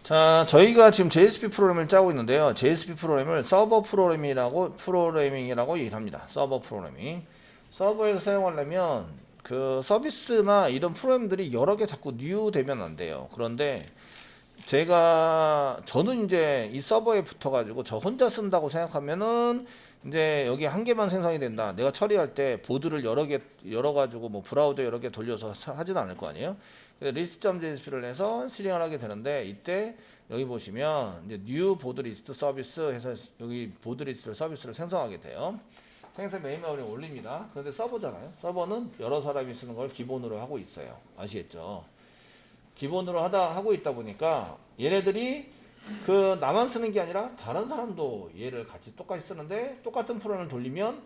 자, 저희가 지금 JSP 프로그램을 짜고 있는데요. JSP 프로그램을 서버 프로그래밍이라고 얘기를 합니다. 서버 프로그래밍. 서버에서 사용하려면 그 서비스나 이런 프로그램들이 여러 개 자꾸 뉴 되면 안 돼요. 그런데 저는 이제 이 서버에 붙어가지고 저 혼자 쓴다고 생각하면은 이제 여기 한 개만 생성이 된다. 내가 처리할 때 보드를 열어 가지고 뭐 브라우저 여러 개 돌려서 하진 않을 거 아니에요. 그래서 list.jsp를 해서 실행을 하게 되는데 이때 여기 보시면 이제 new 보드 리스트 서비스 해서 여기 보드 리스트 서비스를 생성하게 돼요. 생성 메인 메모리에 올립니다. 그런데 서버잖아요. 서버는 여러 사람이 쓰는 걸 기본으로 하고 있어요. 아시겠죠? 기본으로 하고 있다 보니까 얘네들이 그 나만 쓰는 게 아니라 다른 사람도 얘를 같이 똑같이 쓰는데 똑같은 프로그램을 돌리면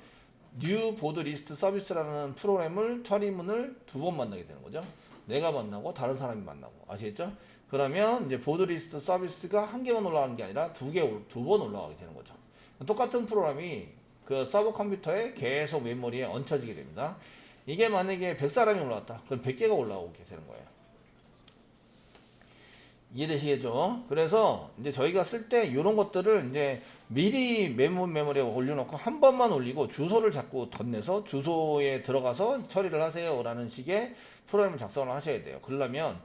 뉴 보드 리스트 서비스라는 프로그램을 처리문을 두 번 만나게 되는 거죠. 내가 만나고 다른 사람이 만나고 아시겠죠? 그러면 이제 보드 리스트 서비스가 한 개만 올라가는 게 아니라 두 번 올라가게 되는 거죠. 똑같은 프로그램이 그 서버 컴퓨터에 계속 메모리에 얹혀지게 됩니다. 이게 만약에 100사람이 올라왔다. 그럼 100개가 올라오게 되는 거예요. 이해되시겠죠? 그래서 이제 저희가 쓸 때 이런 것들을 이제 미리 메모리에 올려놓고 한 번만 올리고 주소를 자꾸 덧내서 주소에 들어가서 처리를 하세요 라는 식의 프로그램을 작성을 하셔야 돼요. 그러려면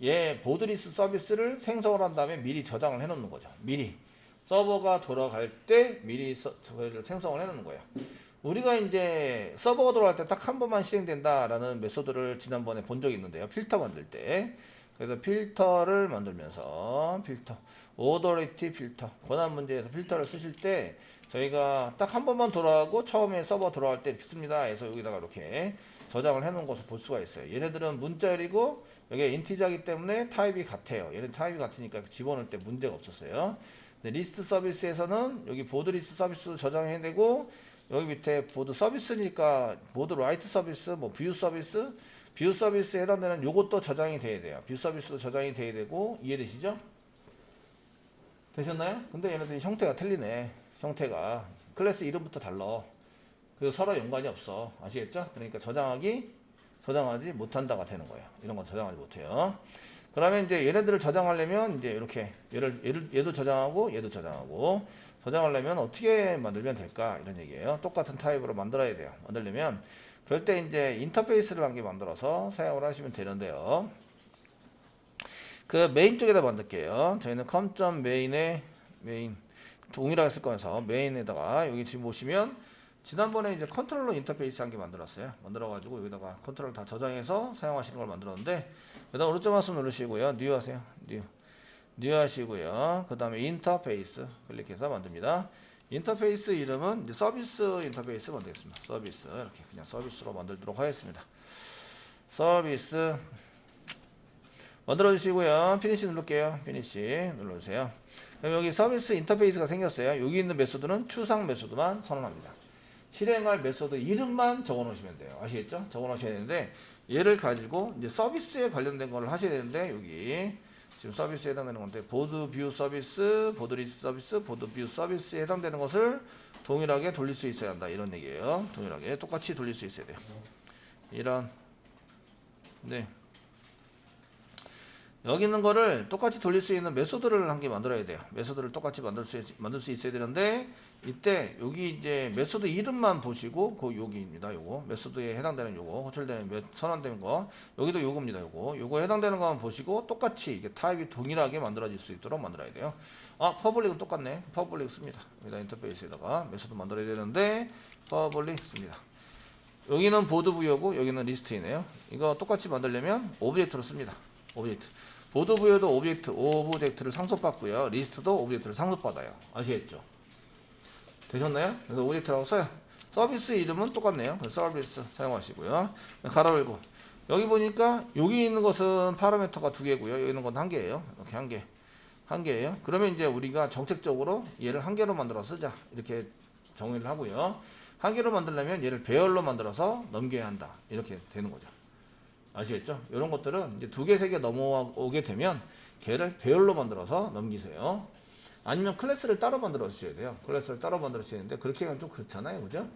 얘 보드리스 서비스를 생성을 한 다음에 미리 저장을 해 놓는 거죠. 미리 서버가 돌아갈 때 미리 저희를 생성을 해 놓는 거예요. 우리가 이제 서버가 돌아갈 때 딱 한 번만 실행된다라는 메소드를 지난번에 본 적이 있는데요. 필터 만들 때. 그래서 필터를 만들면서 오더리티 필터 권한 문제에서 필터를 쓰실 때 저희가 딱 한 번만 돌아가고 처음에 서버 돌아갈 때 이렇게 씁니다. 해서 여기다가 이렇게 저장을 해 놓은 것을 볼 수가 있어요. 얘네들은 문자열이고 여기가 인티자이기 때문에 타입이 같아요. 얘는 타입이 같으니까 집어넣을 때 문제가 없었어요. 근데 리스트 서비스에서는 여기 보드 리스트 서비스도 저장해야 되고 여기 밑에 보드 서비스니까 보드 라이트 서비스, 뭐 뷰 서비스에 해당되는 요것도 저장이 돼야 돼요. 뷰 서비스도 저장이 돼야 되고 이해되시죠? 되셨나요? 근데 얘네들이 형태가 틀리네. 형태가 클래스 이름부터 달라. 그래서 서로 연관이 없어. 아시겠죠? 그러니까 저장하지 못한다가 되는 거예요. 이런 건 저장하지 못해요. 그러면 이제 얘네들을 저장하려면 이제 이렇게 얘도 저장하고 얘도 저장하고 저장하려면 어떻게 만들면 될까 이런 얘기예요. 똑같은 타입으로 만들어야 돼요. 만들려면 그럴 때 이제 인터페이스를 한 개 만들어서 사용을 하시면 되는데요. 그 메인 쪽에다 만들게요. 저희는 com.main에 메인 동일하게 쓸 거여서 메인에다가 여기 지금 보시면 지난번에 이제 컨트롤러 인터페이스 한 개 만들었어요. 만들어가지고 여기다가 컨트롤 다 저장해서 사용하시는 걸 만들었는데 여기다 오른쪽 마우스 누르시고요. 뉴 하세요. 뉴 하시고요. 그 다음에 인터페이스 클릭해서 만듭니다. 인터페이스 이름은 이제 서비스 인터페이스 만들겠습니다. 서비스 이렇게 그냥 서비스로 만들도록 하겠습니다. 서비스 만들어 주시고요. 피니시 누를게요. 피니시 눌러주세요. 그럼 여기 서비스 인터페이스가 생겼어요. 여기 있는 메소드는 추상 메소드만 선언합니다. 실행할 메소드 이름만 적어 놓으시면 돼요. 아시겠죠? 적어 놓으셔야 되는데 얘를 가지고 이제 서비스에 관련된 걸 하셔야 되는데 여기 지금 서비스에 해당되는 건데 보드 뷰 서비스, 보드 리스트 서비스, 보드 뷰 서비스에 해당되는 것을 동일하게 돌릴 수 있어야 한다. 이런 얘기예요. 동일하게 똑같이 돌릴 수 있어야 돼요. 이런 네. 여기 있는 거를 똑같이 돌릴 수 있는 메소드를 한 개 만들어야 돼요. 메소드를 똑같이 만들 수 있어야 되는데 이때 여기 이제 메소드 이름만 보시고 그 여기입니다. 요거 메소드에 해당되는 요거 호출되는 선언된 거 여기도 요겁니다. 요거 해당되는 거만 보시고 똑같이 이게 타입이 동일하게 만들어질 수 있도록 만들어야 돼요. 퍼블릭은 똑같네. 퍼블릭 씁니다. 여기다 인터페이스에다가 메소드 만들어야 되는데 퍼블릭 씁니다. 여기는 보드 부여고 여기는 리스트이네요. 이거 똑같이 만들려면 오브젝트로 씁니다. 오브젝트. 보드 부여도 오브젝트를 상속받고요. 리스트도 오브젝트를 상속받아요. 아시겠죠? 되셨나요? 그래서 오브젝트라고 써요. 서비스 이름은 똑같네요. 그래서 서비스 사용하시고요. 가로 열고. 여기 보니까 여기 있는 것은 파라미터가 두 개고요. 여기 있는 건 한 개예요. 이렇게 한 개예요. 그러면 이제 우리가 정책적으로 얘를 한 개로 만들어 쓰자. 이렇게 정의를 하고요. 한 개로 만들려면 얘를 배열로 만들어서 넘겨야 한다. 이렇게 되는 거죠. 아시겠죠? 이런 것들은 이제 두 개, 세 개 넘어오게 되면 걔를 배열로 만들어서 넘기세요. 아니면 클래스를 따로 만들어 주셔야 돼요. 클래스를 따로 만들어 주셔야 되는데 그렇게 하면 좀 그렇잖아요. 그죠?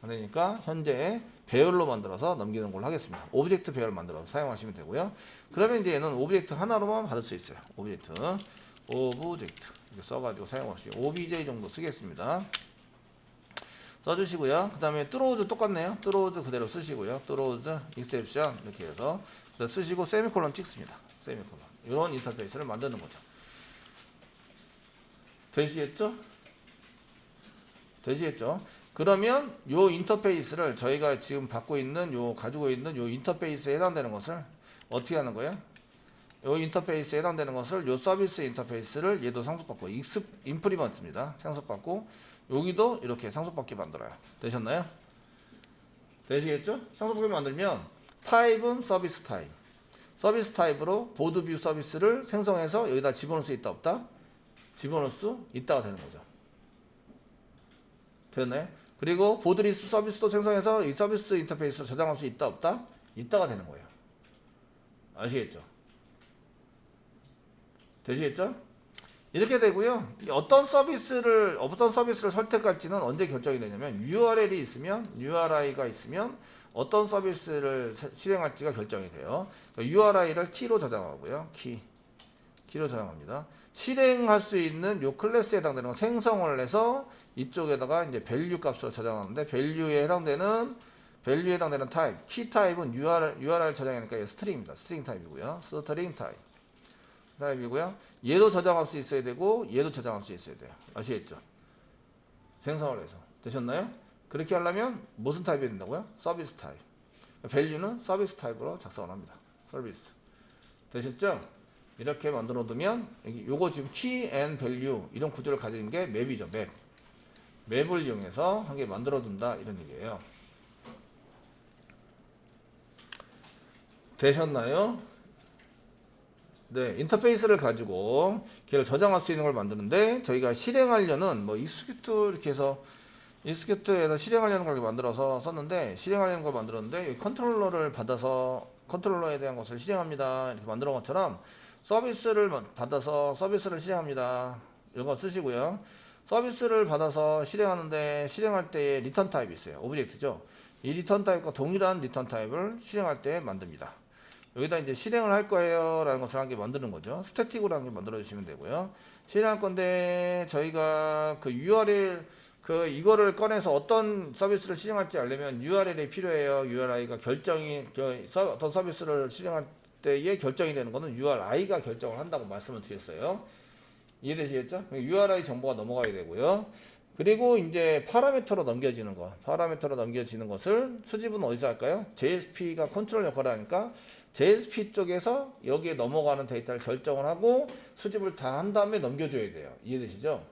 그러니까 현재 배열로 만들어서 넘기는 걸로 하겠습니다. 오브젝트 배열 만들어서 사용하시면 되고요. 그러면 이제 얘는 오브젝트 하나로만 받을 수 있어요. 오브젝트 오브젝트 이렇게 써가지고 사용하시고 obj 정도 쓰겠습니다. 써주시고요. 그 다음에 throws 똑같네요. throws 그대로 쓰시고요. throws exception 이렇게 해서 쓰시고 세미콜론 찍습니다. 세미콜론 이런 인터페이스를 만드는 거죠. 되시겠죠? 되시겠죠? 그러면 요 인터페이스를 저희가 지금 받고 있는 요 가지고 있는 요 인터페이스에 해당되는 것을 어떻게 하는 거예요? 요 인터페이스에 해당되는 것을 요 서비스 인터페이스를 얘도 상속받고 인프리먼트입니다. 상속받고 여기도 이렇게 상속받게 만들어요. 되셨나요? 되시겠죠? 상속받게 만들면 타입은 서비스 타입. 서비스 타입으로 보드 뷰 서비스를 생성해서 여기다 집어넣을 수 있다 없다? 집어넣을 수 있다가 되는 거죠. 되었나요? 그리고 보드 리스트 서비스도 생성해서 이 서비스 인터페이스로 저장할 수 있다 없다? 있다가 되는 거예요. 아시겠죠? 되시겠죠? 이렇게 되고요. 어떤 서비스를 선택할지는 언제 결정이 되냐면 URL이 있으면 URI가 있으면 어떤 서비스를 실행할지가 결정이 돼요. 그러니까 URI를 키로 저장하고요. 키로 저장합니다. 실행할 수 있는 요 클래스에 해당되는 건 생성을 해서 이쪽에다가 이제 밸류 값으로 저장하는데 밸류에 해당되는 타입, 키 타입은 URL 저장하니까 스트링입니다. 스트링 타입이고요. 스트링 타입이고요. 얘도 저장할 수 있어야 되고 얘도 저장할 수 있어야 돼요. 아시겠죠? 생성을 해서 되셨나요? 그렇게 하려면 무슨 타입이 된다고요? 서비스 타입. 밸류는 서비스 타입으로 작성을 합니다. 서비스. 되셨죠? 이렇게 만들어 두면 요거 지금 키 앤 밸류 이런 구조를 가진 게 맵이죠. 맵을 이용해서 한 개 만들어 둔다 이런 얘기예요. 되셨나요? 네, 인터페이스를 가지고 걔를 저장할 수 있는 걸 만드는데 저희가 실행하려는 뭐 익스큐트에서 실행하려는 걸 만들어서 썼는데 실행하려는 걸 만들었는데 여기 컨트롤러를 받아서 컨트롤러에 대한 것을 실행합니다. 이렇게 만들어 온 것처럼 서비스를 받아서 서비스를 실행합니다. 이런 거 쓰시고요. 서비스를 받아서 실행하는데 실행할 때에 리턴 타입이 있어요. 오브젝트죠. 이 리턴 타입과 동일한 리턴 타입을 실행할 때 만듭니다. 여기다 이제 실행을 할 거예요 라는 것을 한 개 만드는 거죠. 스태틱으로 한 개 만들어 주시면 되고요. 실행할 건데 저희가 그 URL 이거를 꺼내서 어떤 서비스를 실행할지 알려면 URL이 필요해요. URI가 어떤 서비스를 실행할 때에 결정이 되는 거는 URI가 결정을 한다고 말씀을 드렸어요. 이해되시겠죠? URI 정보가 넘어가야 되고요. 그리고 이제 파라미터로 넘겨지는 것을 수집은 어디서 할까요? JSP가 컨트롤 역할을 하니까 JSP 쪽에서 여기에 넘어가는 데이터를 결정을 하고 수집을 다 한 다음에 넘겨줘야 돼요. 이해되시죠?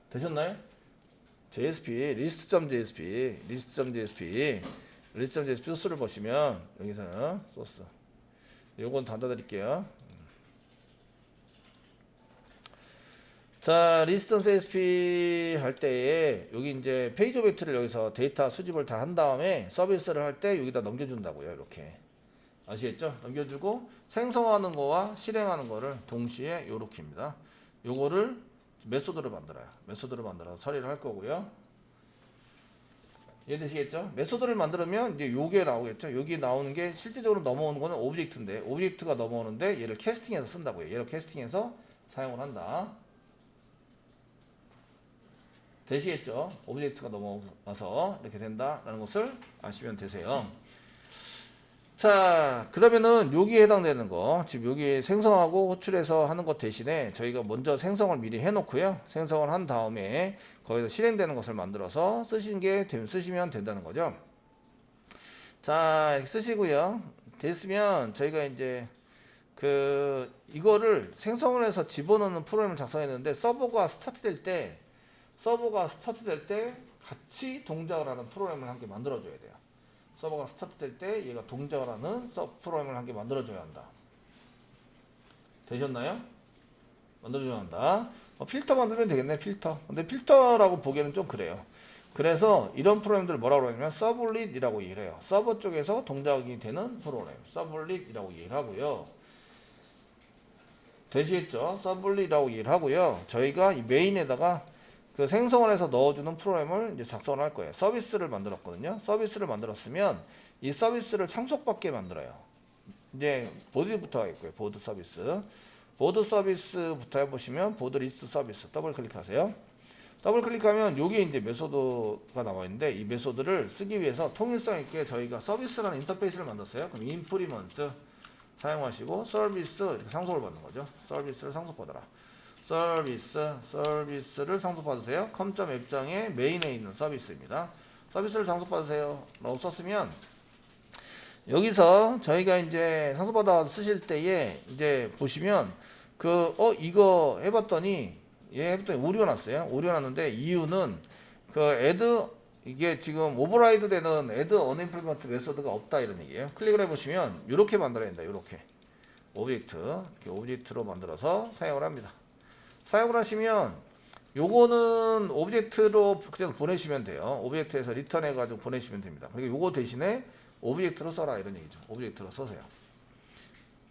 되셨나요? JSP, list.jsp 소스를 보시면 여기서 소스 요건 닫아드릴게요. 자, list.jsp 할 때에 여기 이제 페이지 오브젝트를 여기서 데이터 수집을 다 한 다음에 서비스를 할 때 여기다 넘겨준다고요. 이렇게 아시겠죠? 넘겨주고 생성하는 거와 실행하는 거를 동시에 요렇게입니다. 요거를 메소드를 만들어서 처리를 할 거고요. 이해되시겠죠? 메소드를 만들면 이제 요게 나오겠죠? 여기 나오는 게 실질적으로 넘어오는 거는 오브젝트인데 오브젝트가 넘어오는데 얘를 캐스팅해서 쓴다고요. 얘를 캐스팅해서 사용을 한다. 되시겠죠? 오브젝트가 넘어와서 이렇게 된다라는 것을 아시면 되세요. 자, 그러면은 여기에 해당되는 거, 지금 여기 생성하고 호출해서 하는 것 대신에 저희가 먼저 생성을 미리 해놓고요. 생성을 한 다음에 거기서 실행되는 것을 만들어서 쓰시면 된다는 거죠. 자, 이렇게 쓰시고요. 됐으면 저희가 이제 이거를 생성을 해서 집어넣는 프로그램을 작성했는데 서버가 스타트될 때 같이 동작을 하는 프로그램을 한 개 만들어줘야 돼요. 서버가 스타트될 때 얘가 동작을 하는 프로그램을 한 개 만들어줘야 한다. 되셨나요? 만들어줘야 한다. 필터 만들면 되겠네. 필터. 근데 필터라고 보기에는 좀 그래요. 그래서 이런 프로그램들을 뭐라고 그러냐면 서블릿이라고 얘기를 해요. 서버 쪽에서 동작이 되는 프로그램. 서블릿이라고 얘기를 하고요. 되시겠죠? 서블릿이라고 얘기를 하고요. 저희가 이 메인에다가 생성을 해서 넣어주는 프로그램을 이제 작성을 할 거예요. 서비스를 만들었거든요. 서비스를 만들었으면 이 서비스를 상속받게 만들어요. 이제 보드부터 있고요. 보드 서비스. 보드 서비스부터 해보시면 보드 리스트 서비스 더블 클릭하세요. 더블 클릭하면 여기에 이제 메소드가 나와 있는데 이 메소드를 쓰기 위해서 통일성 있게 저희가 서비스라는 인터페이스를 만들었어요. 그럼 인프리먼트 사용하시고 서비스 이렇게 상속을 받는 거죠. 서비스를 상속받아라. 서비스를 상속받으세요. com.앱장의 메인에 있는 서비스입니다. 서비스를 상속받으세요. 라고 썼으면 여기서 저희가 이제 상속받아 쓰실 때에 이제 보시면 이거 해봤더니 오류가 났어요. 오류가 났는데 이유는 이게 지금 오버라이드 되는 add unimplement 메소드가 없다 이런 얘기예요. 클릭을 해보시면 이렇게 만들어야 된다. 이렇게 오브젝트로 만들어서 사용을 합니다. 사용을 하시면 요거는 오브젝트로 그냥 보내시면 돼요. 오브젝트에서 리턴 해가지고 보내시면 됩니다. 그리고 요거 대신에 오브젝트로 써라 이런 얘기죠. 오브젝트로 써세요.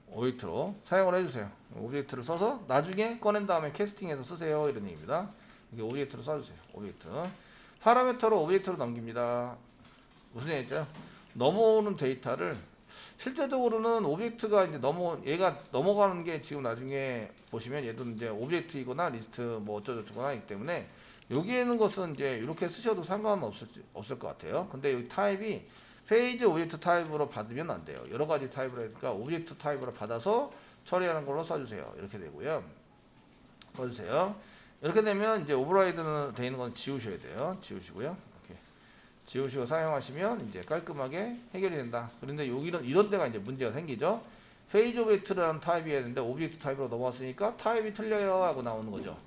오브젝트로 사용을 해주세요. 오브젝트를 써서 나중에 꺼낸 다음에 캐스팅해서 쓰세요 이런 얘기입니다. 이게 오브젝트로 써주세요. 오브젝트 파라미터로 오브젝트로 넘깁니다. 무슨 얘기죠? 넘어오는 데이터를 실제적으로는 오브젝트가 이제 얘가 넘어가는 게 지금 나중에 보시면 얘도 이제 오브젝트이거나 리스트 뭐 어쩌고저쩌거나 있기 때문에 여기에 있는 것은 이제 이렇게 쓰셔도 상관은 없을 것 같아요. 근데 여기 타입이 페이지 오브젝트 타입으로 받으면 안 돼요. 여러 가지 타입으로 하니까 오브젝트 타입으로 받아서 처리하는 걸로 써주세요. 이렇게 되고요. 써주세요. 이렇게 되면 이제 오버라이드는 되어 있는 건 지우셔야 돼요. 지우시고요. 이렇게 지우시고 사용하시면 이제 깔끔하게 해결이 된다. 그런데 여기는 이런 데가 이제 문제가 생기죠. 페이지 오브젝트라는 타입이어야 되는데 오브젝트 타입으로 넘어왔으니까 타입이 틀려요 하고 나오는 거죠.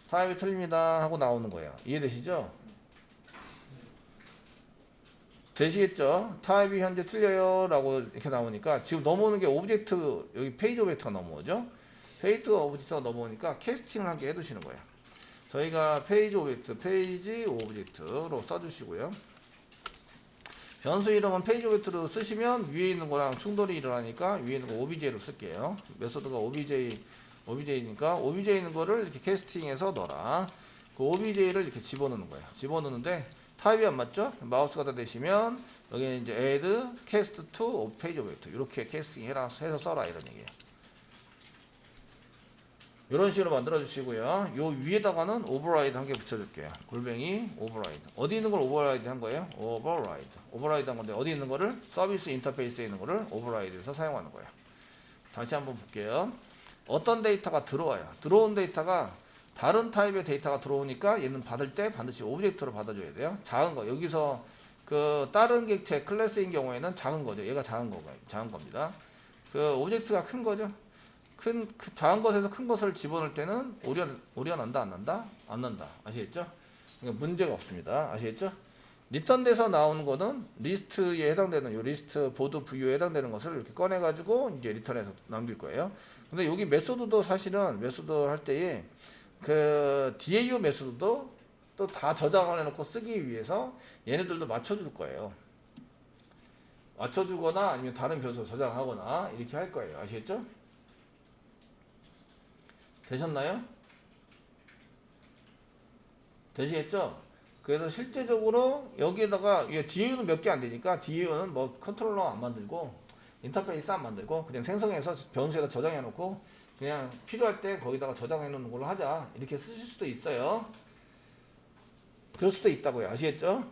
타입이 틀립니다 하고 나오는 거예요. 이해되시죠? 되시겠죠? 타입이 현재 틀려요 라고 이렇게 나오니까 지금 넘어오는 게 오브젝트 여기 페이지 오브젝트가 넘어오죠. 페이지 오브젝트가 넘어오니까 캐스팅을 하게 해두시는 거예요. 저희가 페이지 오브젝트로 써주시고요. 변수 이름은 페이지 오브젝트로 쓰시면 위에 있는 거랑 충돌이 일어나니까 위에 있는 거 OBJ로 쓸게요. 메소드가 OBJ니까 OBJ 있는 거를 이렇게 캐스팅해서 넣어라. 그 OBJ를 이렇게 집어넣는 거예요. 집어넣는데 타입이 안 맞죠? 마우스 갖다 대시면 여기 이제 add cast to page object 이렇게 캐스팅 해서 써라 이런 얘기예요. 이런 식으로 만들어 주시고요. 요 위에다가는 오버라이드 한 개 붙여줄게요. 골뱅이 오버라이드. 어디 있는 걸 오버라이드 한 거예요? 오버라이드 한 건데 어디 있는 거를 서비스 인터페이스에 있는 거를 오버라이드해서 사용하는 거예요. 다시 한번 볼게요. 어떤 데이터가 들어와요. 들어온 데이터가 다른 타입의 데이터가 들어오니까 얘는 받을 때 반드시 오브젝트로 받아줘야 돼요. 작은 거 여기서 다른 객체 클래스인 경우에는 작은 거죠. 얘가 작은 겁니다. 오브젝트가 큰 거죠. 작은 것에서 큰 것을 집어넣을 때는 오류가 난다 안 난다? 안 난다. 아시겠죠? 그러니까 문제가 없습니다. 아시겠죠? 리턴돼서 나오는 거는 리스트에 해당되는 요 리스트 보드 VU에 해당되는 것을 이렇게 꺼내 가지고 이제 리턴해서 남길 거예요. 근데 여기 메소드도 사실은 메소드 할 때에 DAO 메소드도 또 다 저장을 해놓고 쓰기 위해서 얘네들도 맞춰줄 거예요. 맞춰주거나 아니면 다른 변수 저장하거나 이렇게 할 거예요. 아시겠죠? 되셨나요? 되시겠죠? 그래서 실제적으로 여기에다가 DAO는 몇 개 안 되니까 DAO는 뭐 컨트롤러 안 만들고 인터페이스 안 만들고 그냥 생성해서 변수에다 저장해 놓고 그냥 필요할 때 거기다가 저장해 놓는 걸로 하자 이렇게 쓰실 수도 있어요. 그럴 수도 있다고요. 아시겠죠?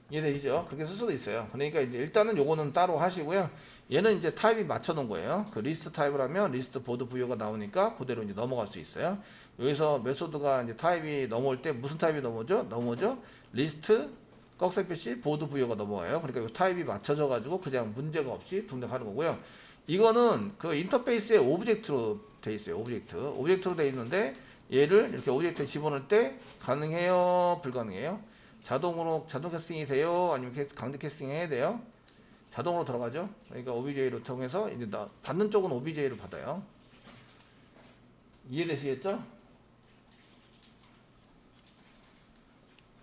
이해되시죠? 그렇게 쓸 수도 있어요. 그러니까 이제 일단은 요거는 따로 하시고요. 얘는 이제 타입이 맞춰 놓은 거예요. 리스트 타입을 하면 리스트 보드 부여가 나오니까 그대로 이제 넘어갈 수 있어요. 여기서 메소드가 이제 타입이 넘어올 때 무슨 타입이 넘어오죠? 리스트 꺽쇠표시 보드 부여가 넘어와요. 그러니까 이 타입이 맞춰져 가지고 그냥 문제가 없이 동작하는 거고요. 이거는 인터페이스에 오브젝트로 돼 있어요. 오브젝트로 돼 있는데 얘를 이렇게 오브젝트에 집어넣을 때 가능해요? 불가능해요? 자동 캐스팅이 돼요? 아니면 강제 캐스팅 해야 돼요? 자동으로 들어가죠. 그러니까 OBJ로 통해서 이제 받는 쪽은 OBJ로 받아요. 이해되시겠죠?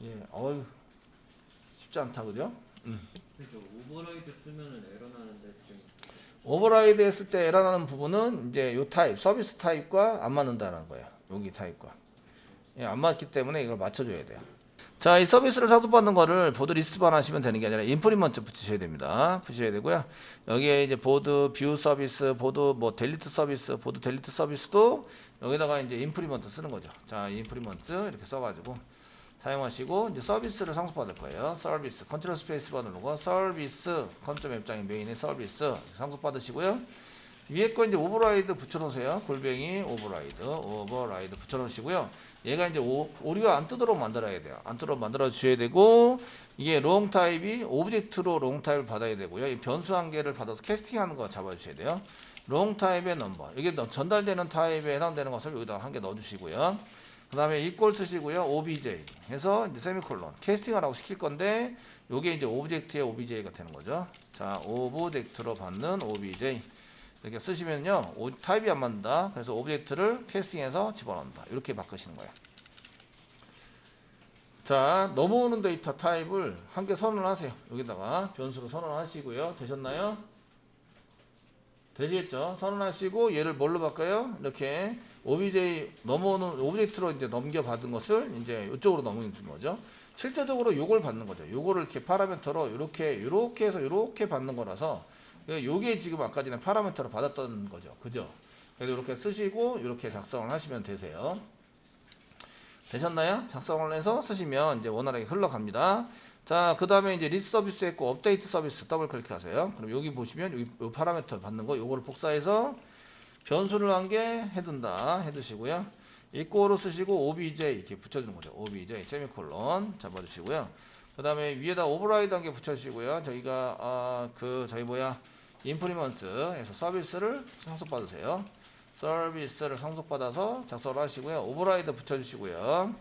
예, 쉽지 않다, 그죠? 그죠. 오버라이드 쓰면은 에러 나는데 좀. 오버라이드 했을 때 에러 나는 부분은 이제 요 타입, 서비스 타입과 안 맞는다는 거예요. 여기 타입과. 예, 안 맞기 때문에 이걸 맞춰줘야 돼요. 자, 이 서비스를 상속받는 거를 보드 리스트만 하시면 되는 게 아니라 인프리먼트 붙이셔야 됩니다. 붙이셔야 되고요. 여기에 이제 보드 뷰 서비스, 보드 뭐 델리트 서비스, 보드 델리트 서비스도 여기다가 이제 인프리먼트 쓰는 거죠. 자, 인프리먼트 이렇게 써가지고 사용하시고 이제 서비스를 상속받을 거예요. 서비스 컨트롤 스페이스 바 누르고 서비스 컨트롤 맵장의 메인에 서비스 상속받으시고요. 위에 거 이제 오버라이드 붙여놓으세요. 골뱅이 오버라이드 붙여놓으시고요. 얘가 이제 오류가 안 뜨도록 만들어야 돼요. 안 뜨도록 만들어 주셔야 되고, 이게 롱 타입이 오브젝트로 롱 타입을 받아야 되고요. 이 변수 한 개를 받아서 캐스팅하는 거 잡아주셔야 돼요. 롱 타입의 넘버, 이게 전달되는 타입에 해당되는 것을 여기다 한 개 넣어주시고요. 그 다음에 이꼴 쓰시고요. obj 해서 이제 세미콜론 캐스팅하라고 시킬 건데, 요게 이제 오브젝트의 obj가 되는 거죠. 자, 오브젝트로 받는 obj 이렇게 쓰시면요, 타입이 안 맞는다. 그래서 오브젝트를 캐스팅해서 집어넣는다. 이렇게 바꾸시는 거예요. 자, 넘어오는 데이터 타입을 한 개 선언하세요. 여기다가 변수로 선언하시고요. 되셨나요? 되시겠죠? 선언하시고 얘를 뭘로 바꿔요? 이렇게 obj 넘어오는 오브젝트로 이제 넘겨받은 것을 이제 이쪽으로 넘기는 거죠. 실제적으로 요걸 받는 거죠. 요거를 이렇게 파라미터로 이렇게 해서 이렇게 받는 거라서, 요게 지금 아까 전에 파라미터로 받았던 거죠. 그죠? 그래서 이렇게 쓰시고 이렇게 작성을 하시면 되세요. 되셨나요? 작성을 해서 쓰시면 이제 원활하게 흘러갑니다. 자, 그 다음에 이제 리스 서비스 했고 업데이트 서비스 더블 클릭하세요. 그럼 여기 보시면 여기 요 파라미터 받는 거 요거를 복사해서 변수를 한 개 해둔다 해두시고요. 이꼬로 쓰시고 obj 이렇게 붙여주는 거죠. obj 세미콜론 잡아주시고요. 그 다음에 위에다 오버라이드 한 개 붙여주시고요. 저희가 인프리먼트에서 서비스를 상속받으세요. 서비스를 상속받아서 작성을 하시고요. 오버라이드 붙여주시고요.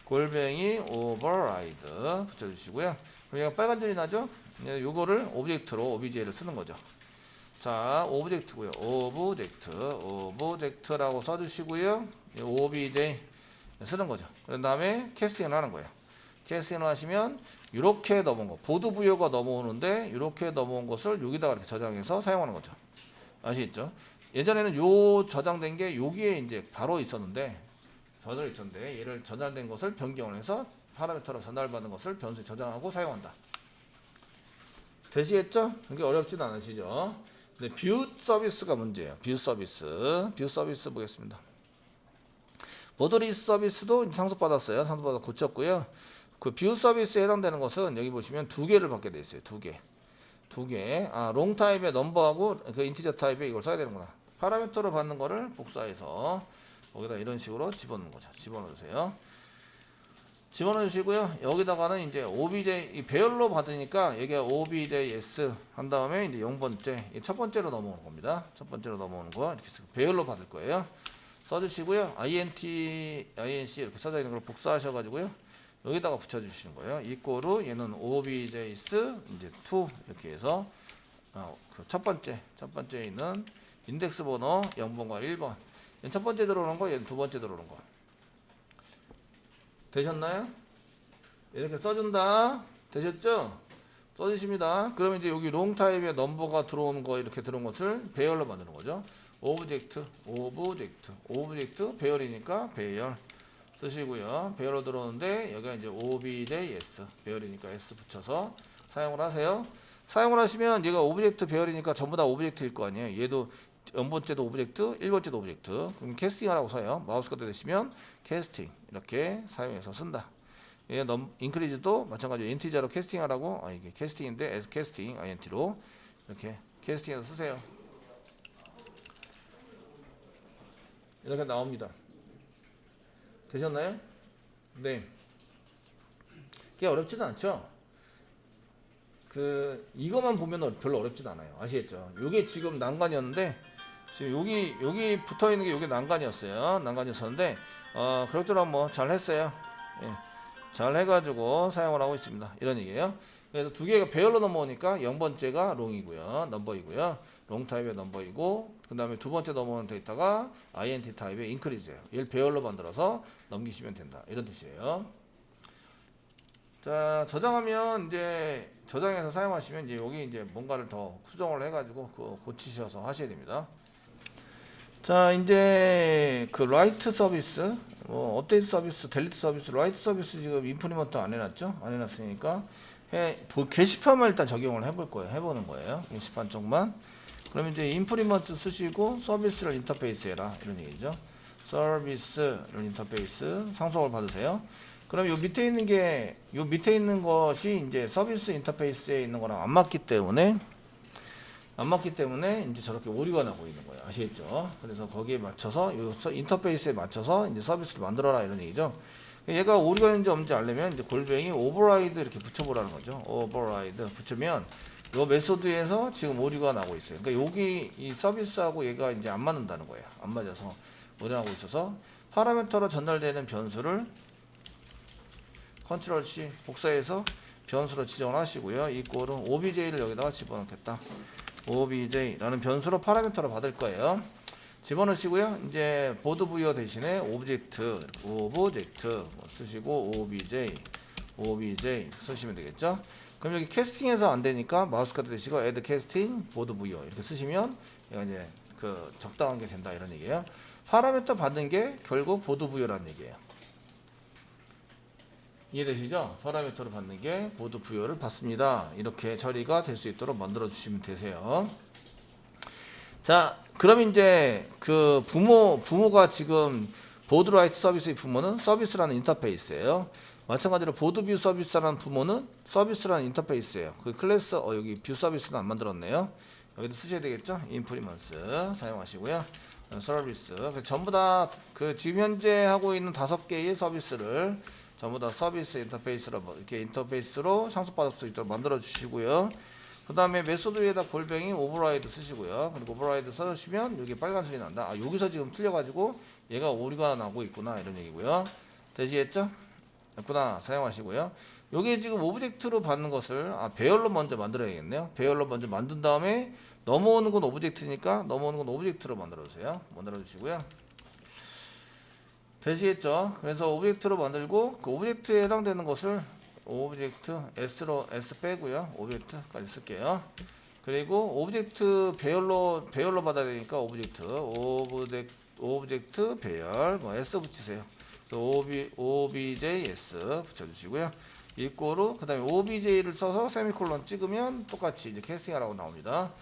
골뱅이 오버라이드 붙여주시고요. 그냥 빨간 줄이 나죠? 요거를 오브젝트로 obj를 쓰는 거죠. 자, 오브젝트고요. 오브젝트라고 써주시고요. obj 쓰는 거죠. 그런 다음에 캐스팅을 하는 거예요. 캐스팅을 하시면 이렇게 넘어온 거, 보드 부여가 넘어오는데 이렇게 넘어온 것을 여기다가 이렇게 저장해서 사용하는 거죠. 아시겠죠? 예전에는 요 저장된 게 여기에 이제 바로 있었는데 얘를 저장된 것을 변경을 해서 파라미터로 전달받은 것을 변수에 저장하고 사용한다. 되시겠죠? 그게 어렵진 않으시죠? 근데 뷰 서비스가 문제예요. 뷰 서비스 보겠습니다. 보드리스 서비스도 상속받았어요. 상속받아 고쳤고요. 그 뷰 서비스에 해당되는 것은 여기 보시면 두 개를 받게 돼 있어요. 두 개. 롱 타입의 넘버하고 그 인티저 타입에 이걸 써야 되는구나. 파라미터로 받는 거를 복사해서 여기다 이런 식으로 집어넣는 거죠. 집어넣으세요. 집어넣으시고요. 여기다가는 이제 obj 배열로 받으니까 여기가 objs 한 다음에 이제 0번째 첫 번째로 넘어오는 겁니다. 첫 번째로 넘어오는 거 이렇게 배열로 받을 거예요. 써주시고요. inc 이렇게 써져 있는 걸 복사하셔가지고요. 여기다가 붙여주시는 거예요. 이꼬르 얘는 objs 이제 2 이렇게 해서 그 첫 번째 있는 인덱스 번호 0번과 1번. 첫 번째 들어오는 거, 얘는 두 번째 들어오는 거. 되셨나요? 이렇게 써준다. 되셨죠? 써주십니다. 그러면 이제 여기 롱 타입의 넘버가 들어오는 거, 이렇게 들어온 것을 배열로 만드는 거죠. 오브젝트 배열이니까 배열 쓰시고요. 배열로 들어오는데 여기가 이제 objs 배열이니까 s 붙여서 사용을 하세요. 사용을 하시면 얘가 오브젝트 배열이니까 전부 다 오브젝트일 거 아니에요. 얘도 0번째도 오브젝트, 1번째도 오브젝트. 그럼 캐스팅 하라고 써요. 마우스 커서 되시면 캐스팅 이렇게 사용해서 쓴다. 얘 인크리즈도 마찬가지로 인티저로 캐스팅 하라고, 이게 캐스팅인데 as 캐스팅 int로 이렇게 캐스팅해서 쓰세요. 이렇게 나옵니다. 되셨나요? 네. 그게 어렵지는 않죠? 이거만 보면 별로 어렵지도 않아요. 아시겠죠? 요게 지금 난간이었는데, 지금 여기 붙어 있는 게 요게 난간이었어요. 난간이었었는데, 그럭저럭 뭐 잘 했어요. 예. 잘 해가지고 사용을 하고 있습니다. 이런 얘기예요. 그래서 두 개가 배열로 넘어오니까 0번째가 롱이고요. 넘버이고요. 롱 타입의 넘버이고, 그 다음에 두 번째 넘어오는 데이터가 int 타입의 인크리즈예요. 얘를 배열로 만들어서 넘기시면 된다. 이런 뜻이에요. 자, 저장하면 이제 저장해서 사용하시면 이제 여기 이제 뭔가를 더 수정을 해가지고 고치셔서 하셔야 됩니다. 자, 이제 그 라이트 서비스, 뭐 업데이트 서비스, 델리트 서비스, 라이트 서비스 지금 임플리먼트 안 해놨죠? 안 해놨으니까 게시판만 일단 적용을 해볼 거예요. 해보는 거예요. 게시판 쪽만. 그럼 이제 임플리먼트 쓰시고 서비스를 인터페이스 해라 이런 얘기죠. 서비스를 인터페이스 상속을 받으세요. 그럼 요 밑에 있는 게 요 밑에 있는 것이 이제 서비스 인터페이스에 있는 거랑 안 맞기 때문에 이제 저렇게 오류가 나고 있는 거예요. 아시겠죠? 그래서 거기에 맞춰서 요 인터페이스에 맞춰서 이제 서비스를 만들어라 이런 얘기죠. 얘가 오류가 있는지 없는지 알려면 이제 골뱅이 오버라이드 이렇게 붙여보라는 거죠. 오버라이드 붙이면 요 메소드에서 지금 오류가 나고 있어요. 그러니까 여기 이 서비스하고 얘가 이제 안 맞는다는 거예요. 안 맞아서 오류하고 있어서 파라미터로 전달되는 변수를 컨트롤 C 복사해서 변수로 지정을 하시고요. 이 꼴은 obj를 여기다가 집어넣겠다. obj라는 변수로 파라미터로 받을 거예요. 집어넣으시고요. 이제 보드 부여 대신에 오브젝트 쓰시고 obj 쓰시면 되겠죠. 그럼 여기 캐스팅해서 안 되니까 마우스 카드 대시고 add 캐스팅 보드 부여 이렇게 쓰시면 얘가 이제 그 적당한 게 된다 이런 얘기예요. 파라미터 받는 게 결국 보드 부여라는 얘기예요. 이해되시죠? 파라미터를 받는 게 보드 부여를 받습니다. 이렇게 처리가 될 수 있도록 만들어 주시면 되세요. 자, 그럼 이제 그 부모가 지금 보드 라이트 서비스의 부모는 서비스라는 인터페이스예요. 마찬가지로 보드 뷰 서비스라는 부모는 서비스라는 인터페이스예요. 그 클래스 여기 뷰 서비스는 안 만들었네요. 여기도 쓰셔야 되겠죠? 인프리먼스 사용하시고요. 서비스 전부 다 그 지금 현재 하고 있는 5개의 서비스를 전부 다 서비스 인터페이스로 이렇게 인터페이스로 상속받을 수 있도록 만들어 주시고요. 그 다음에 메소드 위에다 골뱅이 오버라이드 쓰시고요. 그리고 오버라이드 써주시면 여기 빨간 소리 난다. 여기서 지금 틀려가지고 얘가 오류가 나고 있구나 이런 얘기고요. 되시겠죠? 됐구나 사용하시고요. 여기 지금 오브젝트로 받는 것을 배열로 먼저 만들어야겠네요. 배열로 먼저 만든 다음에 넘어오는 건 오브젝트니까 넘어오는 건 오브젝트로 만들어 주세요. 만들어 주시고요. 되시겠죠? 그래서 오브젝트로 만들고 그 오브젝트에 해당되는 것을 오브젝트 S 빼고요. 오브젝트까지 쓸게요. 그리고 오브젝트 배열로 받아야 되니까 오브젝트 배열 S 붙이세요. OBJS 붙여주시고요. 이꼬로 그 다음에 OBJ를 써서 세미콜론 찍으면 똑같이 이제 캐스팅하라고 나옵니다.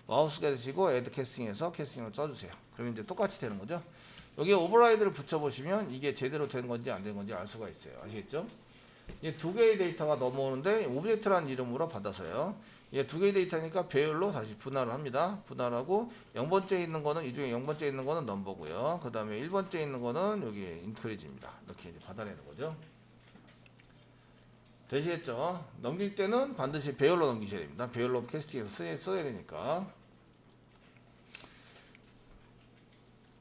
마우스가 되시고 애드 캐스팅해서 캐스팅을 써주세요. 그러면 이제 똑같이 되는 거죠. 여기에 오버라이드를 붙여보시면 이게 제대로 된 건지 안 된 건지 알 수가 있어요. 아시겠죠? 이게 2개의 데이터가 넘어오는데 오브젝트라는 이름으로 받아서요. 이게 2개의 데이터니까 배열로 다시 분할을 합니다. 분할하고 0번째에 있는 거는 이 중에 0번째에 있는 거는 넘버고요. 그 다음에 1번째에 있는 거는 여기 인크리지입니다. 이렇게 이제 받아내는 거죠. 되시겠죠? 넘길 때는 반드시 배열로 넘기셔야 됩니다. 배열로 캐스팅해서 써야 되니까.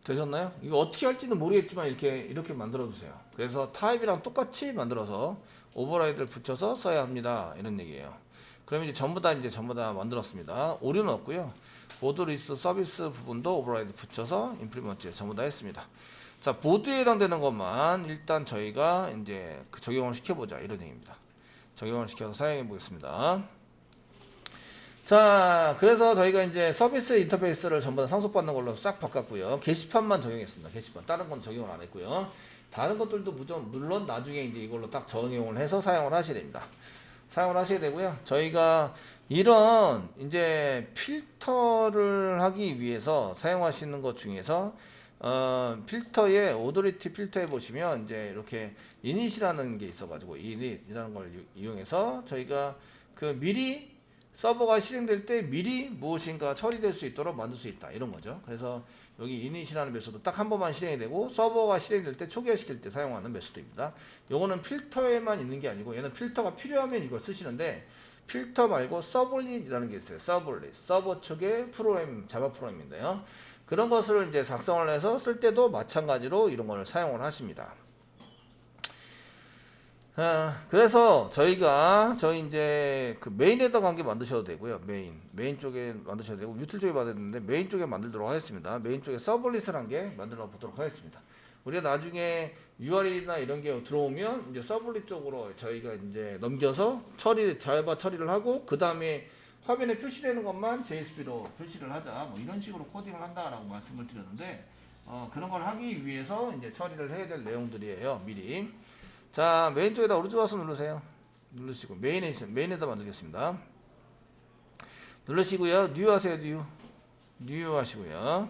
되셨나요? 이거 어떻게 할지는 모르겠지만 이렇게 만들어 주세요. 그래서 타입이랑 똑같이 만들어서 오버라이드를 붙여서 써야 합니다. 이런 얘기예요. 그럼 이제 전부 다 만들었습니다. 오류는 없고요. 보드 리스트 서비스 부분도 오버라이드 붙여서 임플리먼트 전부 다 했습니다. 자, 보드에 해당되는 것만 일단 저희가 이제 그 적용을 시켜보자 이런 얘기입니다. 적용을 시켜서 사용해 보겠습니다. 자, 그래서 저희가 이제 서비스 인터페이스를 전부 다 상속받는 걸로 싹 바꿨고요. 게시판만 적용했습니다. 게시판. 다른 건 적용을 안 했고요. 다른 것들도 물론 나중에 이제 이걸로 딱 적용을 해서 사용을 하셔야 됩니다. 사용을 하셔야 되고요. 저희가 이런 이제 필터를 하기 위해서 사용하시는 것 중에서 필터에 오더리티 필터에 보시면 이제 이렇게 이닛이라는 게 있어가지고 이닛이라는 걸 이용해서 저희가 그 미리 서버가 실행될 때 미리 무엇인가 처리될 수 있도록 만들 수 있다 이런 거죠. 그래서 여기 이닛이라는 메소드 딱 한 번만 실행이 되고 서버가 실행될 때 초기화시킬 때 사용하는 메소드입니다. 요거는 필터에만 있는 게 아니고 얘는 필터가 필요하면 이걸 쓰시는데 필터 말고 서블릿이라는 게 있어요. 서블릿 서버 측의 프로그램 자바 프로그램인데요. 그런 것을 이제 작성을 해서 쓸 때도 마찬가지로 이런 걸 사용을 하십니다. 그래서 저희 이제 그 메인 헤더 관계 만드셔도 되고요. 메인 쪽에 만드셔도 되고 유틸 쪽에 만드는데 메인 쪽에 만들도록 하겠습니다. 메인 쪽에 서블릿을 한 개 만들어 보도록 하겠습니다. 우리가 나중에 URL이나 이런 게 들어오면 이제 서블릿 쪽으로 저희가 이제 넘겨서 자바 처리를 하고 그 다음에 화면에 표시되는 것만 JSP로 표시를 하자. 뭐 이런 식으로 코딩을 한다라고 말씀을 드렸는데 그런 걸 하기 위해서 이제 처리를 해야 될 내용들이에요. 미리. 자, 메인 쪽에다 오른쪽 와서 누르세요. 누르시고 메인에다 만들겠습니다. 누르시고요. 뉴 하세요. 뉴 하시고요.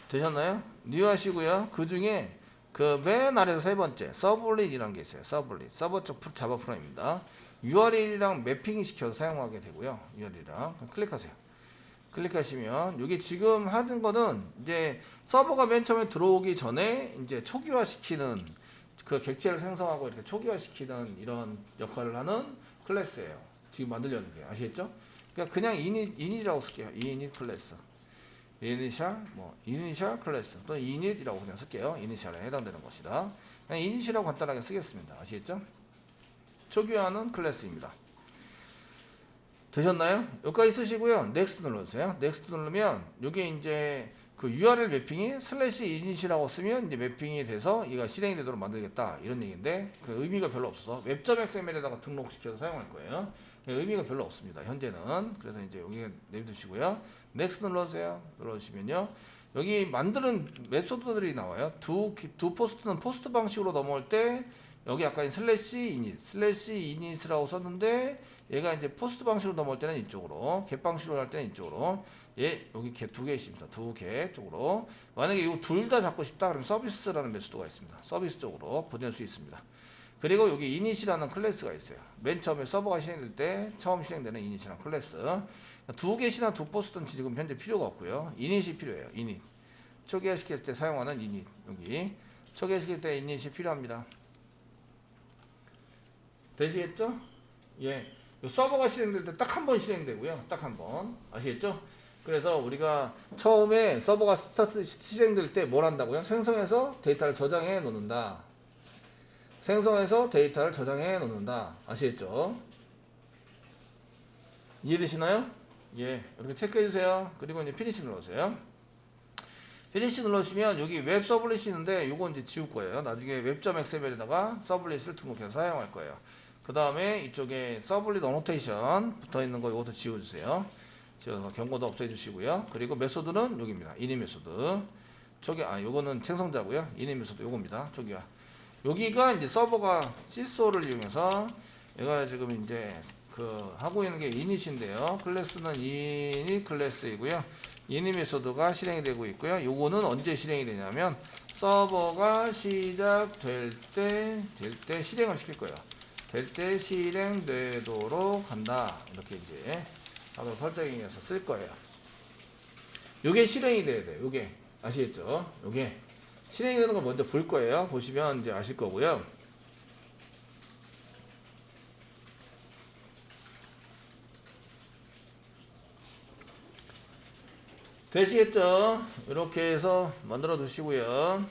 되셨나요? 뉴 하시고요. 그 중에 그 맨 아래에서 세 번째 서블릿이라는 게 있어요. 서블릿 서버 쪽 자바 프로입니다. URL이랑 매핑 시켜서 사용하게 되고요. URL이랑 클릭하세요. 클릭하시면 여기 지금 하는 거는 이제 서버가 맨 처음에 들어오기 전에 이제 초기화 시키는 그 객체를 생성하고 이렇게 초기화 시키는 이런 역할을 하는 클래스예요. 지금 만들려는 게 아시겠죠? 그러니까 그냥 이닛이라고 쓸게요. 이닛 클래스. 이니셜 클래스 또는 이닛이라고 그냥 쓸게요. 이니셜에 해당되는 것이다. 그냥 이닛이라고 간단하게 쓰겠습니다. 아시겠죠? 초기화하는 클래스입니다. 되셨나요? 여기까지 쓰시고요. 넥스트 눌러주세요. 넥스트 누르면 이게 이제 그 URL 매핑이 슬래시 이닛이라고 쓰면 이제 매핑이 돼서 얘가 실행이 되도록 만들겠다 이런 얘기인데 그 의미가 별로 없어서 웹.xml에다가 등록시켜서 사용할 거예요. 의미가 별로 없습니다. 현재는. 그래서 이제 여기 내비두시고요. 넥스트 눌러주세요. 눌러주시면요. 여기 만드는 메소드들이 나와요. 두 포스트는 포스트 방식으로 넘어올 때 여기 아까 슬래시 이닛이라고 썼는데 얘가 이제 포스트 방식으로 넘어올 때는 이쪽으로, 겟 방식으로 할 때는 이쪽으로. 여기 두 개 있습니다. 두 개 쪽으로. 만약에 이거 둘 다 잡고 싶다 그러면 서비스라는 메소드가 있습니다. 서비스 쪽으로 보낼 수 있습니다. 그리고 여기 이닛이라는 클래스가 있어요. 맨 처음에 서버가 실행될 때 처음 실행되는 이닛이라는 클래스. 두 개시나 두 포스트는 지금 현재 필요가 없고요. 이닛이 필요해요. 이닛. 초기화 시킬 때 사용하는 이닛. 여기 초기화 시킬 때 이닛이 필요합니다. 되시겠죠? 예. 서버가 실행될 때 딱 한 번 실행되고요. 딱 한 번. 아시겠죠? 그래서 우리가 처음에 서버가 실행될 때 뭘 한다고요? 생성해서 데이터를 저장해 놓는다. 생성해서 데이터를 저장해 놓는다. 아시겠죠? 이해되시나요? 예. 이렇게 체크해 주세요. 그리고 이제 피니시 눌러주세요. 피니시 눌러주시면 여기 웹 서블릿이 있는데 요거 이제 지울 거예요. 나중에 웹.xml에다가 서블릿을 등록해서 사용할 거예요. 그 다음에 이쪽에 서블릿 어노테이션 붙어 있는 거 이것도 지워주세요. 지워서 경고도 없애 주시고요. 그리고 메소드는 여기입니다. 이닛 메소드. 요거는 생성자고요. 이닛 메소드 요겁니다. 저기요. 여기가 이제 서버가 시소를 이용해서 얘가 지금 이제 그 하고 있는 게 이닛인데요. 클래스는 이닛 클래스이고요. 이닛 메소드가 실행이 되고 있고요. 요거는 언제 실행이 되냐면 서버가 시작될 때 실행을 시킬 거예요. 될 때 실행되도록 한다. 이렇게 이제 하도 설정해서 쓸 거예요. 요게 실행이 돼야 돼요. 요게 아시겠죠? 요게 실행이 되는 걸 먼저 볼 거예요. 보시면 이제 아실 거고요. 되시겠죠? 이렇게 해서 만들어 두시고요.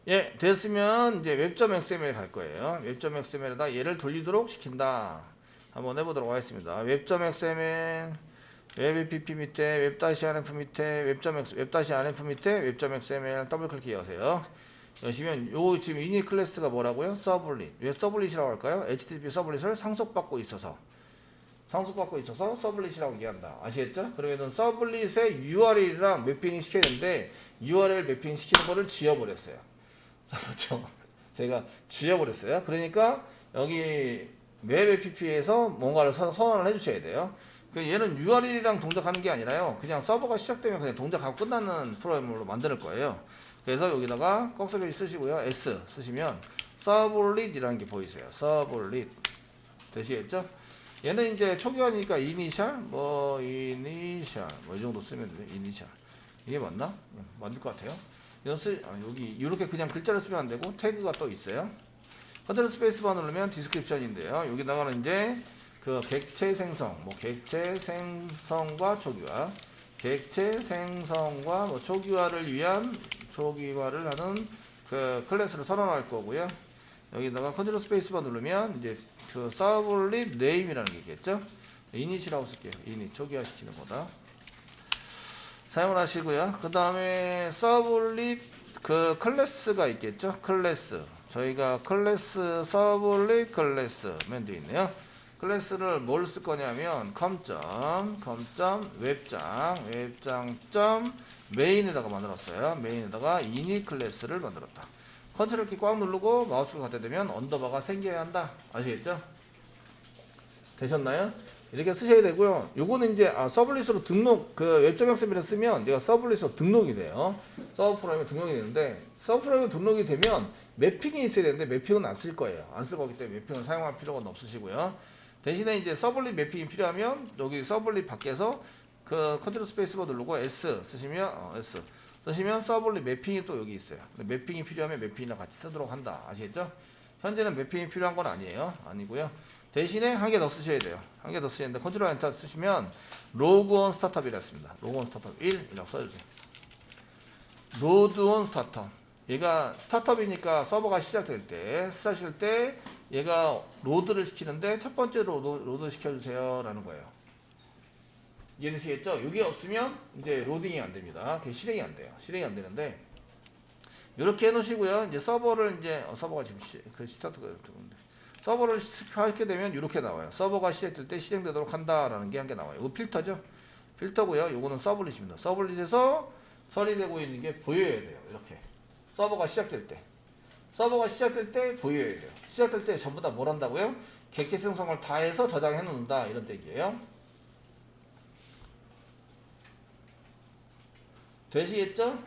예, 됐으면 이제 웹.xml 갈 거예요. 웹.xml에다 얘를 돌리도록 시킨다. 한번 해보도록 하겠습니다. 웹.xml 웹APP 밑에 웹-rf 밑에 웹-rf 밑에 웹.xml 더블 클릭 여세요. 여시면 요 지금 이닛 클래스가 뭐라고요? 서블릿. 왜 서블릿이라고 할까요? HTTP 서블릿을 상속받고 있어서 서블릿이라고 얘기한다. 아시겠죠? 그러면은 서블릿의 URL이랑 매핑 시켜야 되는데 URL 매핑 시키는 거를 지워버렸어요. 그렇죠? 제가 지워버렸어요. 그러니까 여기 웹 APP에서 뭔가를 선언을 해주셔야 돼요. 얘는 URL이랑 동작하는 게 아니라요. 그냥 서버가 시작되면 그냥 동작하고 끝나는 프로그램으로 만들 거예요. 그래서 여기다가 꺽쇠별이 쓰시고요. S 쓰시면 서블릿이라는 게 보이세요. 서블릿. 되시겠죠? 얘는 이제 초기화니까 이니셜 이 정도 쓰면 돼요. 이니셜. 이게 맞나? 맞을 것 같아요. 여기 이렇게 그냥 글자를 쓰면 안 되고 태그가 또 있어요. 컨트롤 스페이스바 누르면 디스크립션인데요. 여기다가는 이제 그 객체 생성, 객체 생성과 초기화, 객체 생성과 초기화를 위한 초기화를 하는 그 클래스를 선언할 거고요. 여기다가 컨트롤 스페이스바 누르면 이제 그 서블릿 네임이라는 게 있겠죠. 이닛이라고 쓸게요. 이닛 초기화 시키는 거다. 사용을 하시고요. 그 다음에 서블릿 그 클래스가 있겠죠. 클래스. 저희가 클래스 서블릿 클래스 맨 뒤에 있네요. 클래스를 뭘 쓸 거냐면 웹장 메인에다가 만들었어요. 메인에다가 이니 클래스를 만들었다. 컨트롤 키 꽉 누르고 마우스를 갖다 대면 언더바가 생겨야 한다. 아시겠죠? 되셨나요? 이렇게 쓰셔야 되고요. 요거는 이제 서블릿으로 등록 그 웹점 XML을 쓰면 내가 서블릿으로 등록이 돼요. 서브 프로그램에 등록이 되는데 서브 프로그램에 등록이 되면 매핑이 있어야 되는데 매핑은 안 쓸 거예요. 안 쓸 거기 때문에 매핑을 사용할 필요가 없으시고요. 대신에 이제 서블릿 매핑이 필요하면 여기 서블릿 밖에서 그 컨트롤 스페이스바 누르고 S 쓰시면 서블릿 매핑이 또 여기 있어요. 매핑이 필요하면 매핑이랑 같이 쓰도록 한다. 아시겠죠? 현재는 매핑이 필요한 건 아니고요. 대신에 한 개 더 쓰셔야 돼요. 한 개 더 쓰시는데 컨트롤 엔터 쓰시면 로그온 스타트업이라 했습니다. 로그온 스타트업 1이라고 써주세요. 로드온 스타트업. 얘가 스타트업이니까 서버가 시작될 때 얘가 로드를 시키는데 첫 번째로 로드 시켜주세요 라는 거예요. 이해되시겠죠? 이게 없으면 이제 로딩이 안 됩니다. 그게 실행이 안 돼요. 실행이 안 되는데 이렇게 해놓으시고요. 이제 서버를 이제 서버가 지금 스타트가 서버를 하게 되면 이렇게 나와요. 서버가 시작될 때 실행되도록 한다라는 게 한 개 나와요. 이거 필터죠? 필터고요. 이거는 서블릿입니다. 서블릿에서 처리되고 있는 게 보여야 돼요. 이렇게 서버가 시작될 때 보여야 돼요. 시작될 때 전부 다 뭘 한다고요? 객체 생성을 다 해서 저장해 놓는다 이런 얘기예요. 되시겠죠?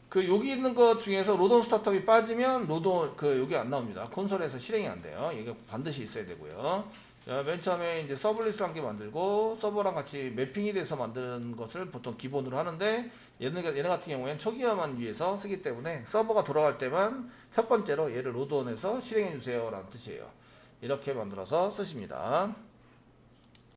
그 여기 있는 것 중에서 로드온 스타트업이 빠지면 여기 안 나옵니다. 콘솔에서 실행이 안 돼요. 이게 반드시 있어야 되고요. 자, 맨 처음에 이제 서블릿을 한 개 만들고 서버랑 같이 매핑이 돼서 만드는 것을 보통 기본으로 하는데 얘네 같은 경우에는 초기화만 위해서 쓰기 때문에 서버가 돌아갈 때만 첫 번째로 얘를 로드온에서 실행해 주세요 라는 뜻이에요. 이렇게 만들어서 쓰십니다.